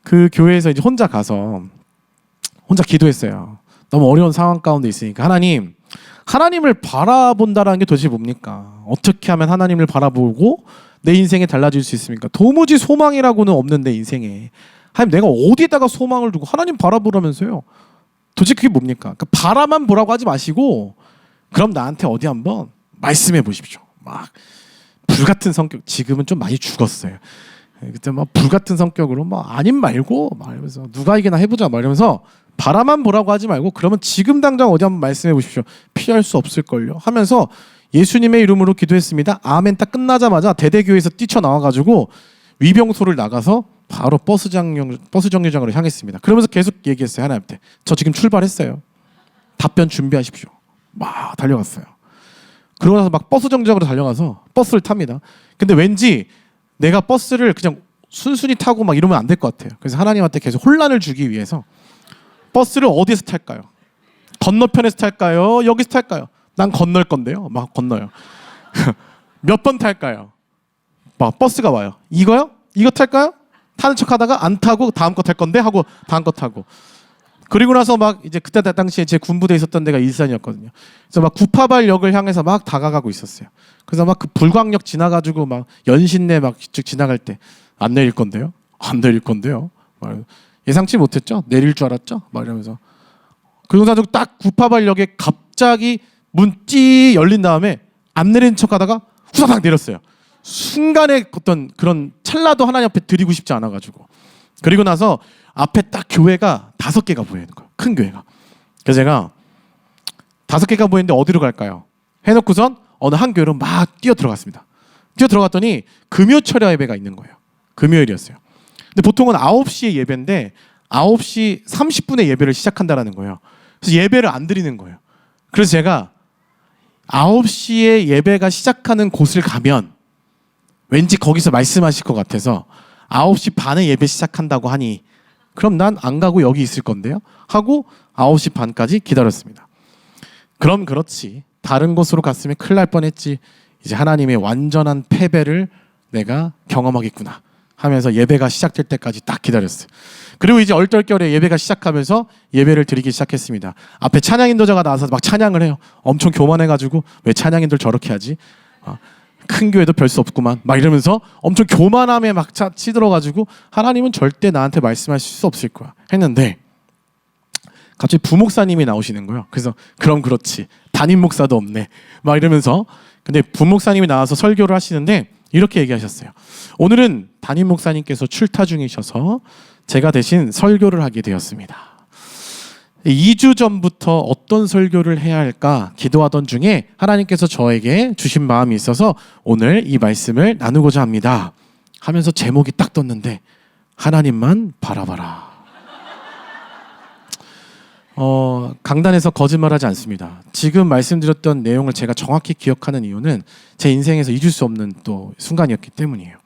그 교회에서 이제 혼자 가서 혼자 기도했어요. 너무 어려운 상황 가운데 있으니까 하나님을 바라본다라는 게 도대체 뭡니까? 어떻게 하면 하나님을 바라보고 내 인생에 달라질 수 있습니까? 도무지 소망이라고는 없는데 인생에 하나님 내가 어디에다가 소망을 두고 하나님 바라보라면서요? 도대체 그게 뭡니까? 그러니까 바라만 보라고 하지 마시고 그럼 나한테 어디 한번 말씀해 보십시오. 막 불같은 성격 지금은 좀 많이 죽었어요. 그때 막 불같은 성격으로 막 아님 말고 막 이러면서 누가 이게나 해보자 막 이러면서 바라만 보라고 하지 말고 그러면 지금 당장 어디 한번 말씀해 보십시오. 피할 수 없을걸요 하면서 예수님의 이름으로 기도했습니다. 아멘 딱 끝나자마자 대대교에서 뛰쳐나와가지고 위병소를 나가서 바로 버스 정류장으로 향했습니다. 그러면서 계속 얘기했어요. 하나님한테 저 지금 출발했어요. 답변 준비하십시오. 막 달려갔어요. 그러고 나서 막 버스 정류장으로 달려가서 버스를 탑니다. 근데 왠지 내가 버스를 그냥 순순히 타고 막 이러면 안 될 것 같아요. 그래서 하나님한테 계속 혼란을 주기 위해서 버스를 어디에서 탈까요? 건너편에서 탈까요? 여기서 탈까요? 난 건널 건데요. 막 건너요. 몇 번 탈까요? 막 버스가 와요. 이거요? 이거 탈까요? 타는 척하다가 안 타고 다음 거 탈 건데 하고 다음 거 타고. 그리고 나서 막 이제 그때 당시에 제 군부대에 있었던 데가 일산이었거든요. 그래서 막 구파발역을 향해서 막 다가가고 있었어요. 그래서 막 그 불광역 지나가지고 막 연신내 막 쭉 지나갈 때 안 내릴 건데요. 안 내릴 건데요. 예상치 못했죠. 내릴 줄 알았죠. 막 이러면서. 그러고 나서 딱 구파발역에 갑자기 문 찌 열린 다음에 안 내리는 척하다가 후다닥 내렸어요. 순간에 어떤 그런 찰나도 하나님 앞에 드리고 싶지 않아가지고. 그리고 나서 앞에 딱 교회가 5개가 보이는 거예요. 큰 교회가. 그래서 제가 5개가 보이는데 어디로 갈까요? 해놓고선 어느 한 교회로 막 뛰어 들어갔습니다. 뛰어 들어갔더니 금요철야 예배가 있는 거예요. 금요일이었어요. 근데 보통은 9시에 예배인데 9시 30분에 예배를 시작한다라는 거예요. 그래서 예배를 안 드리는 거예요. 그래서 제가 9시에 예배가 시작하는 곳을 가면 왠지 거기서 말씀하실 것 같아서 9시 반에 예배 시작한다고 하니 그럼 난 안 가고 여기 있을 건데요 하고 9시 반까지 기다렸습니다. 그럼 그렇지 다른 곳으로 갔으면 큰일 날 뻔했지. 이제 하나님의 완전한 패배를 내가 경험하겠구나 하면서 예배가 시작될 때까지 딱 기다렸어요. 그리고 이제 얼떨결에 예배가 시작하면서 예배를 드리기 시작했습니다. 앞에 찬양 인도자가 나와서 막 찬양을 해요. 엄청 교만해가지고 왜 찬양 인도를 저렇게 하지? 큰 교회도 별 수 없구만 막 이러면서 엄청 교만함에 막 치들어가지고 하나님은 절대 나한테 말씀하실 수 없을 거야 했는데 갑자기 부목사님이 나오시는 거예요. 그래서 그럼 그렇지 담임 목사도 없네 막 이러면서 근데 부목사님이 나와서 설교를 하시는데 이렇게 얘기하셨어요. 오늘은 담임 목사님께서 출타 중이셔서 제가 대신 설교를 하게 되었습니다. 2주 전부터 어떤 설교를 해야 할까 기도하던 중에 하나님께서 저에게 주신 마음이 있어서 오늘 이 말씀을 나누고자 합니다 하면서 제목이 딱 떴는데 하나님만 바라봐라. 강단에서 거짓말하지 않습니다. 지금 말씀드렸던 내용을 제가 정확히 기억하는 이유는 제 인생에서 잊을 수 없는 또 순간이었기 때문이에요.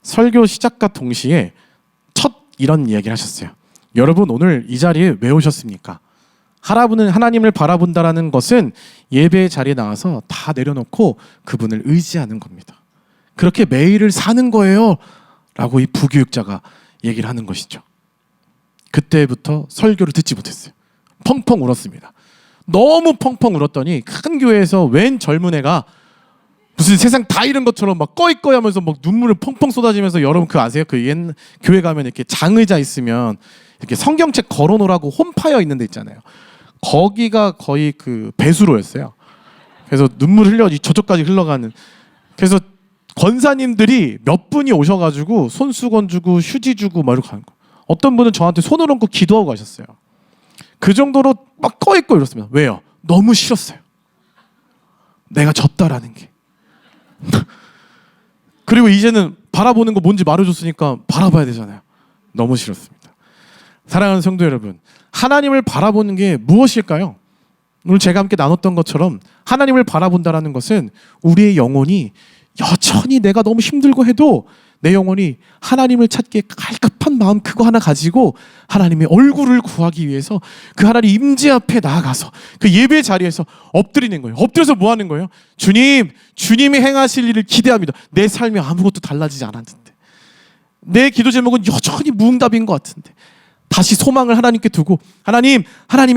설교 시작과 동시에 첫 이런 이야기를 하셨어요. 여러분 오늘 이 자리에 왜 오셨습니까? 하나님을 바라본다라는 것은 예배의 자리에 나와서 다 내려놓고 그분을 의지하는 겁니다. 그렇게 매일을 사는 거예요 라고 이 부교육자가 얘기를 하는 것이죠. 그때부터 설교를 듣지 못했어요. 펑펑 울었습니다. 너무 펑펑 울었더니 큰 교회에서 웬 젊은 애가 무슨 세상 다 잃은 것처럼 막 꺼이꺼이 하면서 막 눈물을 펑펑 쏟아지면서 여러분 그거 아세요? 그 옛 교회 가면 이렇게 장의자 있으면 이렇게 성경책 걸어놓으라고 홈파여 있는 데 있잖아요. 거기가 거의 그 배수로였어요. 그래서 눈물 흘려 저쪽까지 흘러가는. 그래서 권사님들이 몇 분이 오셔가지고 손수건 주고 휴지 주고 막 이러고 가는 거예요. 어떤 분은 저한테 손을 얹고 기도하고 가셨어요. 그 정도로 막 꺼있고 이렇습니다. 왜요? 너무 싫었어요. 내가 졌다라는 게. 그리고 이제는 바라보는 거 뭔지 말해줬으니까 바라봐야 되잖아요. 너무 싫었습니다. 사랑하는 성도 여러분, 하나님을 바라보는 게 무엇일까요? 오늘 제가 함께 나눴던 것처럼 하나님을 바라본다라는 것은 우리의 영혼이 여전히 내가 너무 힘들고 해도 내 영혼이 하나님을 찾기에 갈급한 마음 그거 하나 가지고 하나님의 얼굴을 구하기 위해서 그 하나님 임재 앞에 나아가서 그 예배 자리에서 엎드리는 거예요. 엎드려서 뭐 하는 거예요? 주님, 주님이 행하실 일을 기대합니다. 내 삶이 아무것도 달라지지 않았는데, 내 기도 제목은 여전히 무응답인 것 같은데 다시 소망을 하나님께 두고 하나님이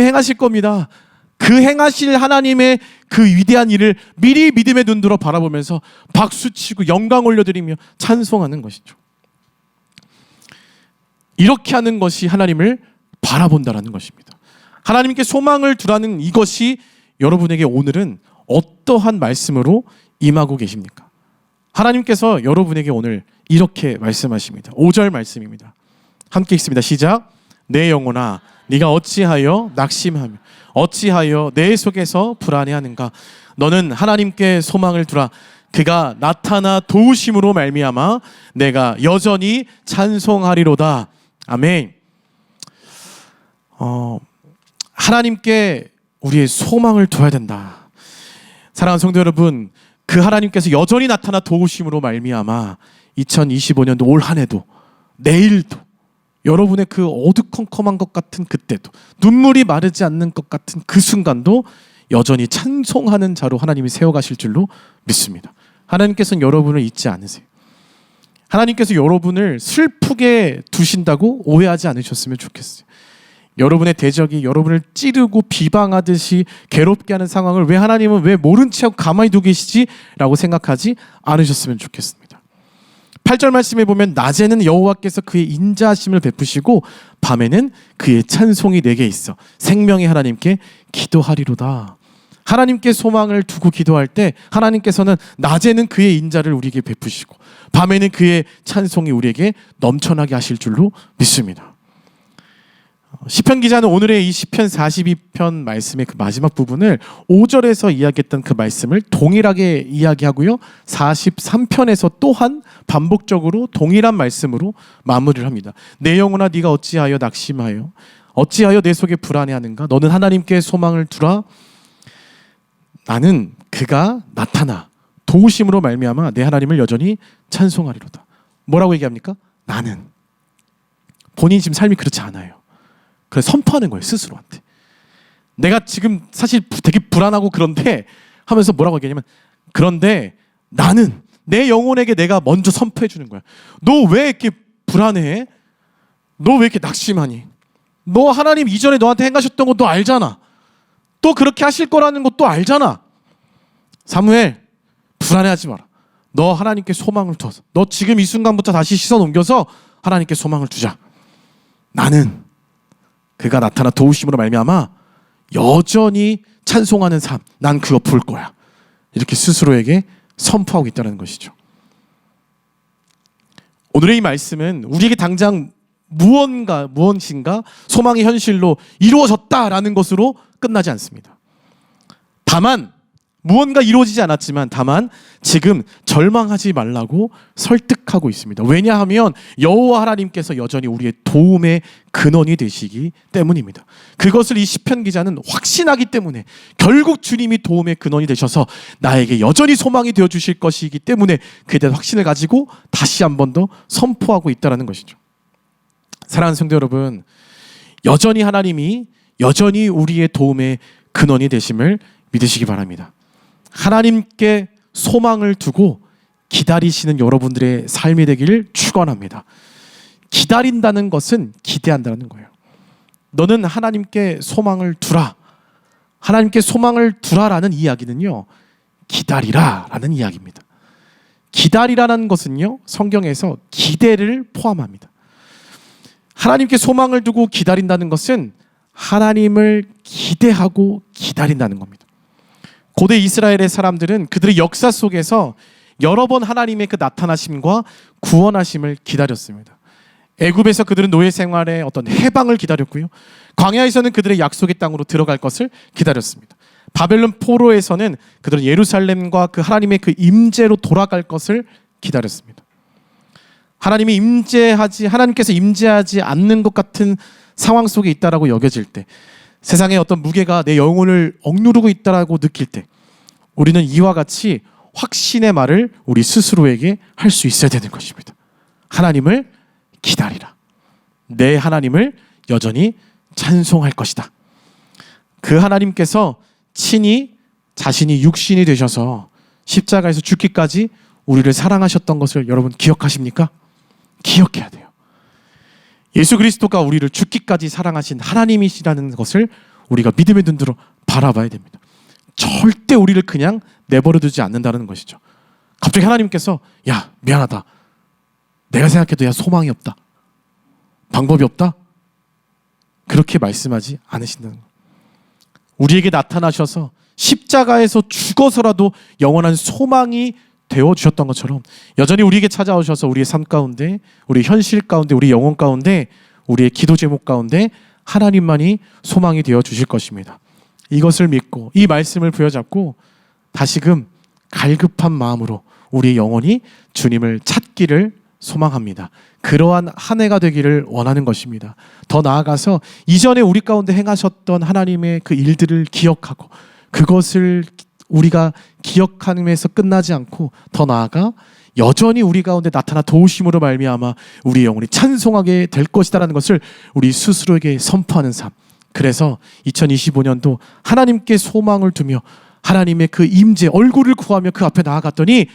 행하실 겁니다. 그 행하실 하나님의 그 위대한 일을 미리 믿음의 눈으로 바라보면서 박수치고 영광 올려드리며 찬송하는 것이죠. 이렇게 하는 것이 하나님을 바라본다라는 것입니다. 하나님께 소망을 두라는 이것이 여러분에게 오늘은 어떠한 말씀으로 임하고 계십니까? 하나님께서 여러분에게 오늘 이렇게 말씀하십니다. 5절 말씀입니다. 함께 읽습니다. 시작. 내 영혼아 네가 어찌하여 낙심하며 어찌하여 내 속에서 불안해하는가? 너는 하나님께 소망을 두라. 그가 나타나 도우심으로 말미암아 내가 여전히 찬송하리로다. 아멘. 하나님께 우리의 소망을 둬야 된다. 사랑하는 성도 여러분, 그 하나님께서 여전히 나타나 도우심으로 말미암아 2025년도 올 한 해도 내일도 여러분의 그 어두컴컴한 것 같은 그때도 눈물이 마르지 않는 것 같은 그 순간도 여전히 찬송하는 자로 하나님이 세워가실 줄로 믿습니다. 하나님께서는 여러분을 잊지 않으세요. 하나님께서 여러분을 슬프게 두신다고 오해하지 않으셨으면 좋겠어요. 여러분의 대적이 여러분을 찌르고 비방하듯이 괴롭게 하는 상황을 왜 하나님은 왜 모른 채 하고 가만히 두고 계시지? 라고 생각하지 않으셨으면 좋겠습니다. 8절 말씀에 보면 낮에는 여호와께서 그의 인자하심을 베푸시고 밤에는 그의 찬송이 내게 있어 생명의 하나님께 기도하리로다. 하나님께 소망을 두고 기도할 때 하나님께서는 낮에는 그의 인자를 우리에게 베푸시고 밤에는 그의 찬송이 우리에게 넘쳐나게 하실 줄로 믿습니다. 시편 기자는 오늘의 이 시편 42편 말씀의 그 마지막 부분을 5절에서 이야기했던 그 말씀을 동일하게 이야기하고요. 43편에서 또한 반복적으로 동일한 말씀으로 마무리를 합니다. 내 영혼아 네가 어찌하여 낙심하여 어찌하여 내 속에 불안해하는가? 너는 하나님께 소망을 두라. 나는 그가 나타나 도우심으로 말미암아 내 하나님을 여전히 찬송하리로다. 뭐라고 얘기합니까? 나는. 본인이 지금 삶이 그렇지 않아요. 그래서 선포하는 거예요, 스스로한테. 내가 지금 사실 되게 불안하고 그런데 하면서 뭐라고 얘기하냐면 그런데 나는 내 영혼에게 내가 먼저 선포해 주는 거야. 너 왜 이렇게 불안해? 너 왜 이렇게 낙심하니? 너 하나님 이전에 너한테 행하셨던 것도 알잖아. 또 그렇게 하실 거라는 것도 알잖아. 사무엘, 불안해하지 마라. 너 하나님께 소망을 둬서 너 지금 이 순간부터 다시 시선 옮겨서 하나님께 소망을 두자. 나는 그가 나타나 도우심으로 말미암아 여전히 찬송하는 삶, 난 그거 볼 거야. 이렇게 스스로에게 선포하고 있다는 것이죠. 오늘의 이 말씀은 우리에게 당장 무엇인가 소망의 현실로 이루어졌다라는 것으로 끝나지 않습니다. 다만 무언가 이루어지지 않았지만 다만 지금 절망하지 말라고 설득하고 있습니다. 왜냐하면 여호와 하나님께서 여전히 우리의 도움의 근원이 되시기 때문입니다. 그것을 이 시편 기자는 확신하기 때문에 결국 주님이 도움의 근원이 되셔서 나에게 여전히 소망이 되어 주실 것이기 때문에 그에 대한 확신을 가지고 다시 한 번 더 선포하고 있다는 것이죠. 사랑하는 성도 여러분, 여전히 하나님이 여전히 우리의 도움의 근원이 되심을 믿으시기 바랍니다. 하나님께 소망을 두고 기다리시는 여러분들의 삶이 되기를 축원합니다. 기다린다는 것은 기대한다는 거예요. 너는 하나님께 소망을 두라. 하나님께 소망을 두라라는 이야기는요, 기다리라라는 이야기입니다. 기다리라는 것은요, 성경에서 기대를 포함합니다. 하나님께 소망을 두고 기다린다는 것은 하나님을 기대하고 기다린다는 겁니다. 고대 이스라엘의 사람들은 그들의 역사 속에서 여러 번 하나님의 그 나타나심과 구원하심을 기다렸습니다. 애굽에서 그들은 노예 생활의 어떤 해방을 기다렸고요. 광야에서는 그들의 약속의 땅으로 들어갈 것을 기다렸습니다. 바벨론 포로에서는 그들은 예루살렘과 그 하나님의 그 임재로 돌아갈 것을 기다렸습니다. 하나님께서 임재하지 않는 것 같은 상황 속에 있다라고 여겨질 때, 세상의 어떤 무게가 내 영혼을 억누르고 있다라고 느낄 때, 우리는 이와 같이 확신의 말을 우리 스스로에게 할 수 있어야 되는 것입니다. 하나님을 기다리라. 내 하나님을 여전히 찬송할 것이다. 그 하나님께서 친히 자신이 육신이 되셔서 십자가에서 죽기까지 우리를 사랑하셨던 것을 여러분 기억하십니까? 기억해야 돼요. 예수 그리스도가 우리를 죽기까지 사랑하신 하나님이시라는 것을 우리가 믿음의 눈으로 바라봐야 됩니다. 절대 우리를 그냥 내버려 두지 않는다는 것이죠. 갑자기 하나님께서 야, 미안하다. 내가 생각해도 야, 소망이 없다. 방법이 없다. 그렇게 말씀하지 않으신다는 것. 우리에게 나타나셔서 십자가에서 죽어서라도 영원한 소망이 되어주셨던 것처럼 여전히 우리에게 찾아오셔서 우리의 삶 가운데, 우리의 현실 가운데, 우리 영혼 가운데, 우리의 기도 제목 가운데 하나님만이 소망이 되어주실 것입니다. 이것을 믿고 이 말씀을 부여잡고 다시금 갈급한 마음으로 우리의 영혼이 주님을 찾기를 소망합니다. 그러한 한 해가 되기를 원하는 것입니다. 더 나아가서 이전에 우리 가운데 행하셨던 하나님의 그 일들을 기억하고 그것을 우리가 기억함에서 끝나지 않고 더 나아가 여전히 우리 가운데 나타나 도우심으로 말미암아 우리 영혼이 찬송하게 될 것이다라는 것을 우리 스스로에게 선포하는 삶. 그래서 2025년도 하나님께 소망을 두며 하나님의 그 임재 얼굴을 구하며 그 앞에 나아갔더니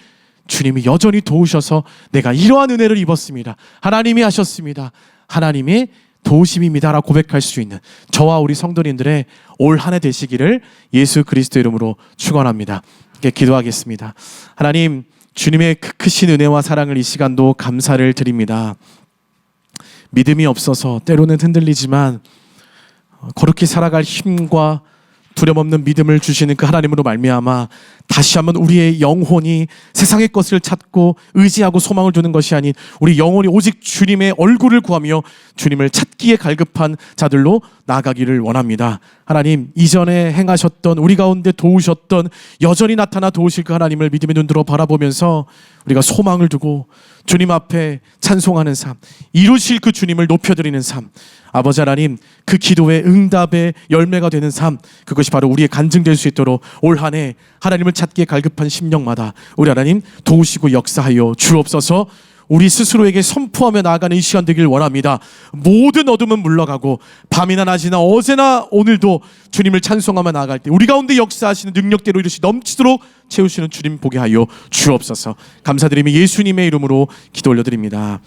주님이 여전히 도우셔서 내가 이러한 은혜를 입었습니다. 하나님이 하셨습니다. 하나님의 도우심입니다라고 고백할 수 있는 저와 우리 성도님들의 올 한 해 되시기를 예수 그리스도 이름으로 축원합니다. 기도하겠습니다. 하나님, 주님의 크신 은혜와 사랑을 이 시간도 감사를 드립니다. 믿음이 없어서 때로는 흔들리지만 거룩히 살아갈 힘과 두려움 없는 믿음을 주시는 그 하나님으로 말미암아 다시 한번 우리의 영혼이 세상의 것을 찾고 의지하고 소망을 두는 것이 아닌 우리 영혼이 오직 주님의 얼굴을 구하며 주님을 찾기에 갈급한 자들로 나아가기를 원합니다. 하나님, 이전에 행하셨던 우리 가운데 도우셨던 여전히 나타나 도우실 그 하나님을 믿음의 눈으로 바라보면서 우리가 소망을 두고 주님 앞에 찬송하는 삶, 이루실 그 주님을 높여드리는 삶, 아버지 하나님, 그 기도의 응답의 열매가 되는 삶, 그것이 바로 우리의 간증될 수 있도록 올 한 해 하나님을 찾기에 갈급한 심령마다 우리 하나님 도우시고 역사하여 주옵소서. 우리 스스로에게 선포하며 나아가는 이 시간 되길 원합니다. 모든 어둠은 물러가고 밤이나 낮이나 어제나 오늘도 주님을 찬송하며 나아갈 때 우리 가운데 역사하시는 능력대로 이루시 넘치도록 채우시는 주님 보게 하여 주옵소서. 감사드리며 예수님의 이름으로 기도 올려드립니다.